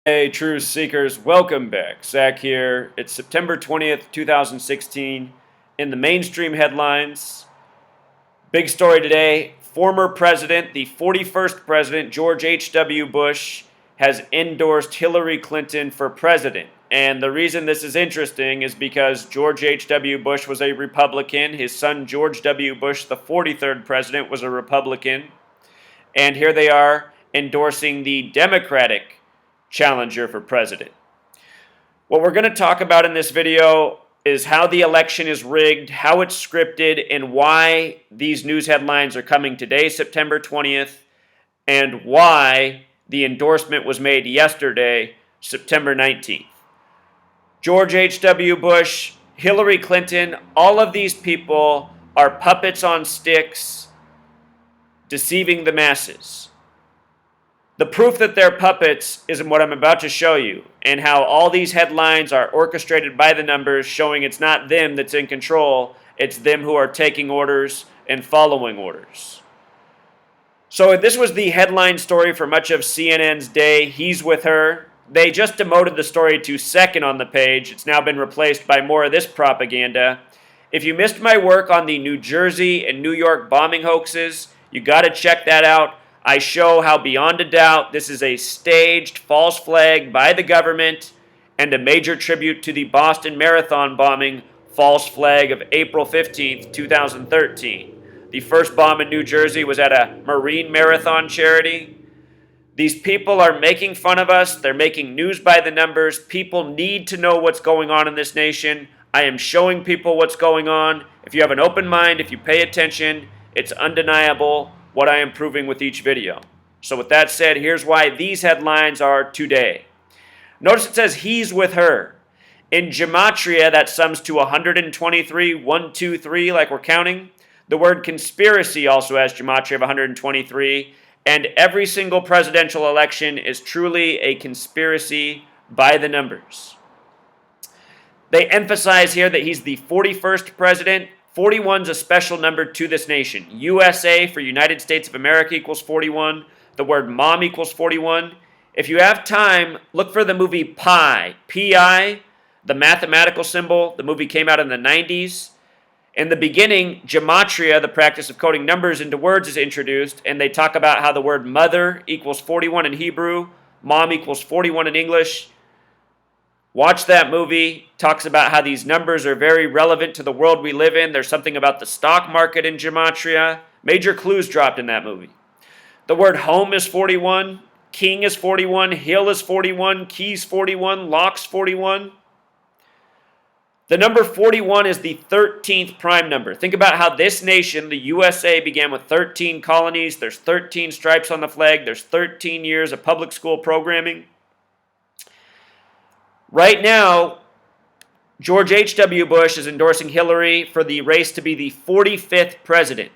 Hey, truth seekers, welcome back. Zach here. It's September 20th, 2016. In the mainstream headlines, big story today, former president, the 41st president, George H.W. Bush, has endorsed Hillary Clinton for president. And the reason this is interesting is because George H.W. Bush was a Republican. His son, George W. Bush, the 43rd president, was a Republican. And here they are endorsing the Democratic challenger for president. What we're going to talk about in this video is how the election is rigged, how it's scripted, and why these news headlines are coming today, September 20th, and why the endorsement was made yesterday, September 19th. George H.W. Bush, Hillary Clinton, all of these people are puppets on sticks deceiving the masses. The proof that they're puppets is in what I'm about to show you, and how all these headlines are orchestrated by the numbers, showing it's not them that's in control, it's them who are taking orders and following orders. So this was the headline story for much of CNN's day, He's With Her. They just demoted the story to second on the page. It's now been replaced by more of this propaganda. If you missed my work on the New Jersey and New York bombing hoaxes, you got to check that out. I show how beyond a doubt this is a staged false flag by the government and a major tribute to the Boston Marathon bombing false flag of April 15th, 2013. The first bomb in New Jersey was at a Marine Marathon charity. These people are making fun of us. They're making news by the numbers. People need to know what's going on in this nation. I am showing people what's going on. If you have an open mind, if you pay attention, it's undeniable what I am proving with each video. So with that said, here's why these headlines are today. Notice it says he's with her. In gematria, that sums to 123, 1, 2, 3, like we're counting. The word conspiracy also has gematria of 123, and every single presidential election is truly a conspiracy by the numbers. They emphasize here that he's the 41st president. 41 is a special number to this nation. USA for United States of America equals 41. The word mom equals 41. If you have time, look for the movie Pi, P-I, the mathematical symbol. The movie came out in the 90s. In the beginning, gematria, the practice of coding numbers into words, is introduced, and they talk about how the word mother equals 41 in Hebrew, mom equals 41 in English. Watch that movie. Talks about how these numbers are very relevant to the world we live in. There's something about the stock market in gematria. Major clues dropped in that movie. The word home is 41. King is 41. Hill is 41. Keys 41. Locks 41. The number 41 is the 13th prime number. Think about how this nation, the USA, began with 13 colonies. There's 13 stripes on the flag. There's 13 years of public school programming. Right now, George H.W. Bush is endorsing Hillary for the race to be the 45th president.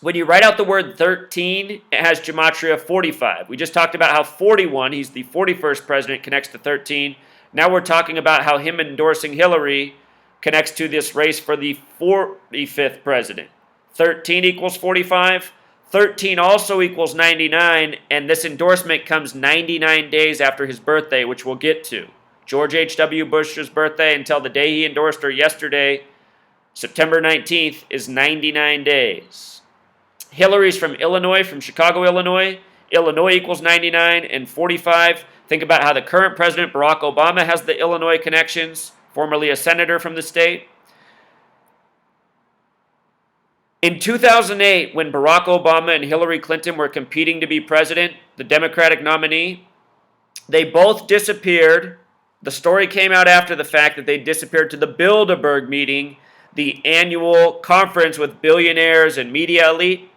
When you write out the word 13, it has gematria 45. We just talked about how 41, he's the 41st president, connects to 13. Now we're talking about how him endorsing Hillary connects to this race for the 45th president. 13 equals 45. 13 also equals 99, and this endorsement comes 99 days after his birthday, which we'll get to. George H.W. Bush's birthday until the day he endorsed her yesterday, September 19th, is 99 days. Hillary's from Illinois, from Chicago, Illinois. Illinois equals 99 and 45. Think about how the current president, Barack Obama, has the Illinois connections, formerly a senator from the state. In 2008, when Barack Obama and Hillary Clinton were competing to be president, the Democratic nominee, they both disappeared. The story came out after the fact that they disappeared to the Bilderberg meeting, the annual conference with billionaires and media elite.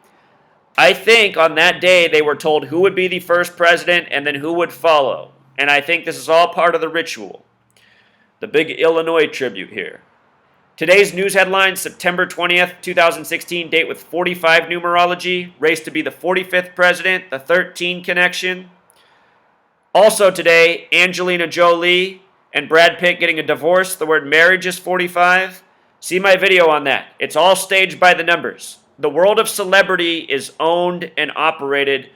I think on that day they were told who would be the first president and then who would follow. And I think this is all part of the ritual. The big Illinois tribute here. Today's news headlines, September 20th, 2016, date with 45 numerology, race to be the 45th president, the 13 connection. Also today, Angelina Jolie and Brad Pitt getting a divorce. The word marriage is 45. See my video on that. It's all staged by the numbers. The world of celebrity is owned and operated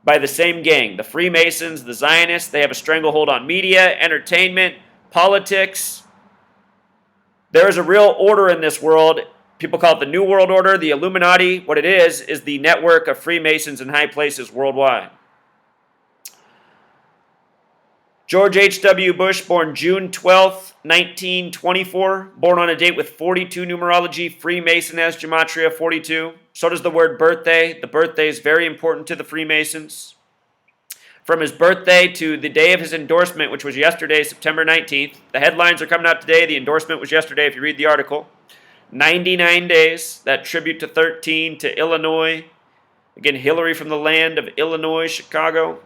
by the same gang. The Freemasons, the Zionists, they have a stranglehold on media, entertainment, politics. There is a real order in this world. People call it the New World Order, the Illuminati. What it is the network of Freemasons in high places worldwide. George H.W. Bush, born June 12, 1924, born on a date with 42 numerology. Freemason has gematria 42. So does the word birthday. The birthday is very important to the Freemasons. From his birthday to the day of his endorsement, which was yesterday, September 19th. The headlines are coming out today. The endorsement was yesterday if you read the article. 99 days. That tribute to 13 to Illinois. Again, Hillary from the land of Illinois, Chicago.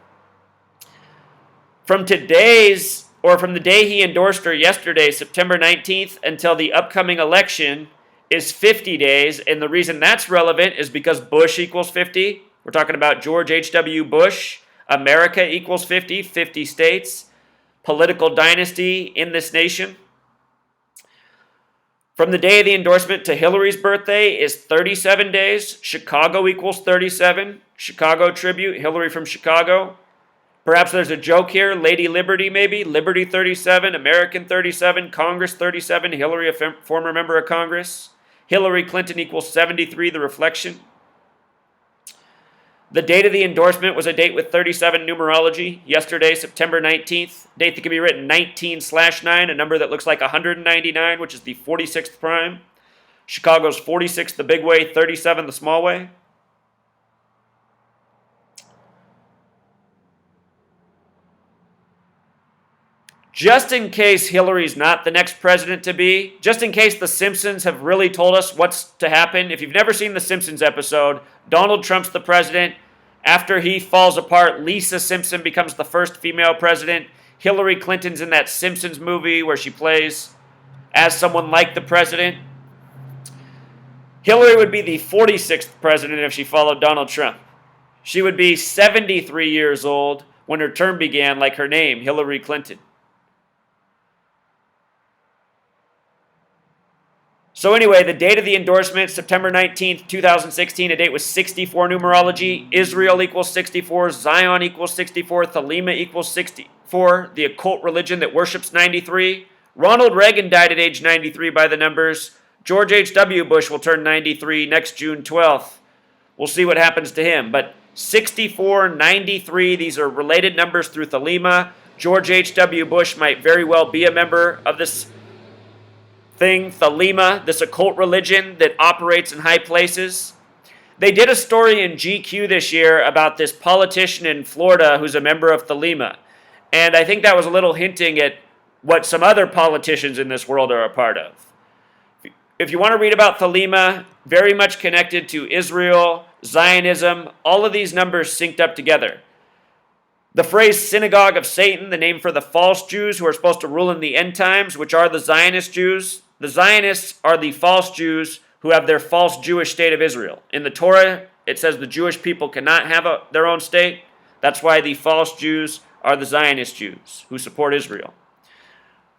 From today's, or from the day he endorsed her yesterday, September 19th, until the upcoming election is 50 days. And the reason that's relevant is because Bush equals 50. We're talking about George H.W. Bush. America equals 50, 50 states. Political dynasty in this nation. From the day of the endorsement to Hillary's birthday is 37 days. Chicago equals 37. Chicago tribute, Hillary from Chicago. Perhaps there's a joke here. Lady Liberty, maybe. Liberty 37, American 37, Congress 37, Hillary, a former member of Congress. Hillary Clinton equals 73, the reflection. The date of the endorsement was a date with 37 numerology. Yesterday, September 19th. Date that can be written 19/9, a number that looks like 199, which is the 46th prime. Chicago's 46, the big way, 37, the small way. Just in case Hillary's not the next president to be, just in case the Simpsons have really told us what's to happen. If you've never seen the Simpsons episode, Donald Trump's the president. After he falls apart, Lisa Simpson becomes the first female president. Hillary Clinton's in that Simpsons movie where she plays as someone like the president. Hillary would be the 46th president if she followed Donald Trump. She would be 73 years old when her term began, like her name, Hillary Clinton. So anyway, the date of the endorsement, September 19th, 2016, a date with 64 numerology. Israel equals 64, Zion equals 64, Thelema equals 64, the occult religion that worships 93. Ronald Reagan died at age 93 by the numbers. George H.W. Bush will turn 93 next June 12th. We'll see what happens to him. But 64, 93, these are related numbers through Thelema. George H.W. Bush might very well be a member of this thing, Thelema, this occult religion that operates in high places. They did a story in GQ this year about this politician in Florida who's a member of Thelema. And I think that was a little hinting at what some other politicians in this world are a part of. If you want to read about Thelema, very much connected to Israel, Zionism, all of these numbers synced up together. The phrase synagogue of Satan, the name for the false Jews who are supposed to rule in the end times, which are the Zionist Jews. The Zionists are the false Jews who have their false Jewish state of Israel. In the Torah, it says the Jewish people cannot have their own state. That's why the false Jews are the Zionist Jews who support Israel.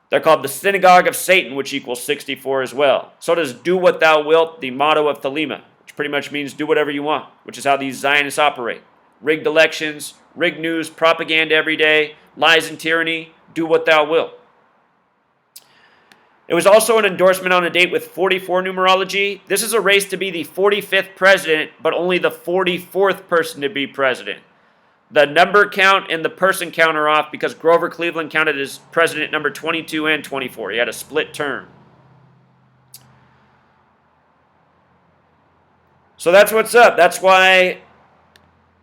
They're called the synagogue of Satan, which equals 64 as well. So does do what thou wilt, the motto of Thelema, which pretty much means do whatever you want, which is how these Zionists operate. Rigged elections, rigged news, propaganda every day, lies and tyranny, do what thou wilt. It was also an endorsement on a date with 44 numerology. This is a race to be the 45th president, but only the 44th person to be president. The number count and the person count are off because Grover Cleveland counted as president number 22 and 24. He had a split term. So that's what's up. That's why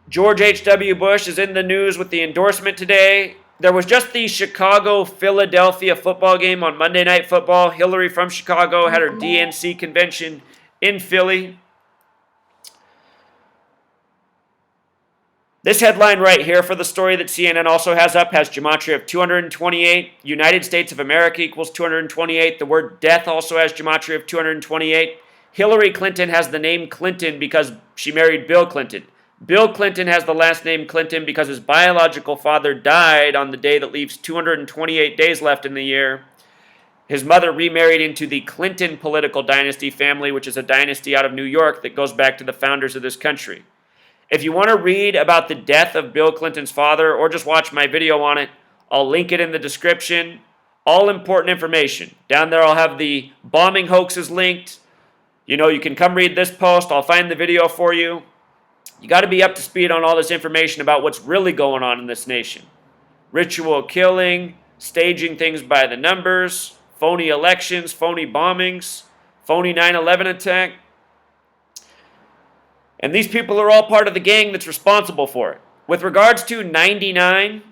George H.W. Bush is in the news with the endorsement today. There was just the Chicago-Philadelphia football game on Monday Night Football. Hillary from Chicago had her DNC convention in Philly. This headline right here for the story that CNN also has up has gematria of 228. United States of America equals 228. The word death also has gematria of 228. Hillary Clinton has the name Clinton because she married Bill Clinton. Bill Clinton has the last name Clinton because his biological father died on the day that leaves 228 days left in the year. His mother remarried into the Clinton political dynasty family, which is a dynasty out of New York that goes back to the founders of this country. If you want to read about the death of Bill Clinton's father or just watch my video on it, I'll link it in the description. All important information. Down there I'll have the bombing hoaxes linked. You can come read this post. I'll find the video for you. You got to be up to speed on all this information about what's really going on in this nation. Ritual killing, staging things by the numbers, phony elections, phony bombings, phony 9/11 attack. And these people are all part of the gang that's responsible for it. With regards to 99,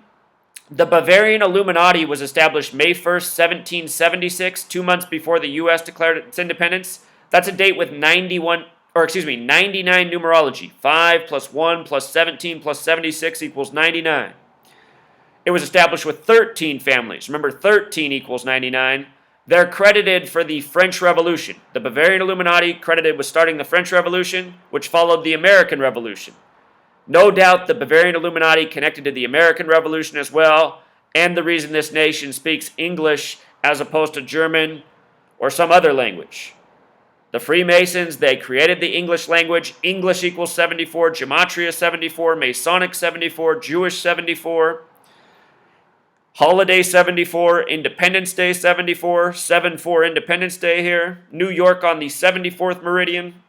the Bavarian Illuminati was established May 1st, 1776, 2 months before the U.S. declared its independence. That's a date with 99 numerology. 5 plus 1 plus 17 plus 76 equals 99. It was established with 13 families. Remember, 13 equals 99. They're credited for the French Revolution. The Bavarian Illuminati credited with starting the French Revolution, which followed the American Revolution. No doubt the Bavarian Illuminati connected to the American Revolution as well, and the reason this nation speaks English as opposed to German or some other language. The Freemasons, they created the English language. English equals 74, Gematria 74, Masonic 74, Jewish 74. Holiday 74, Independence Day 74, 7-4 Independence Day here. New York on the 74th meridian.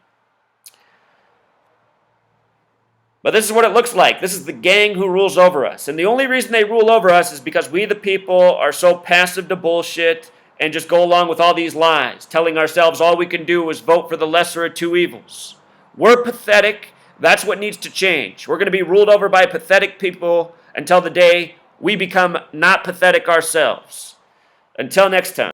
But this is what it looks like. This is the gang who rules over us. And the only reason they rule over us is because we the people are so passive to bullshit and just go along with all these lies, telling ourselves all we can do is vote for the lesser of two evils. We're pathetic. That's what needs to change. We're going to be ruled over by pathetic people until the day we become not pathetic ourselves. Until next time.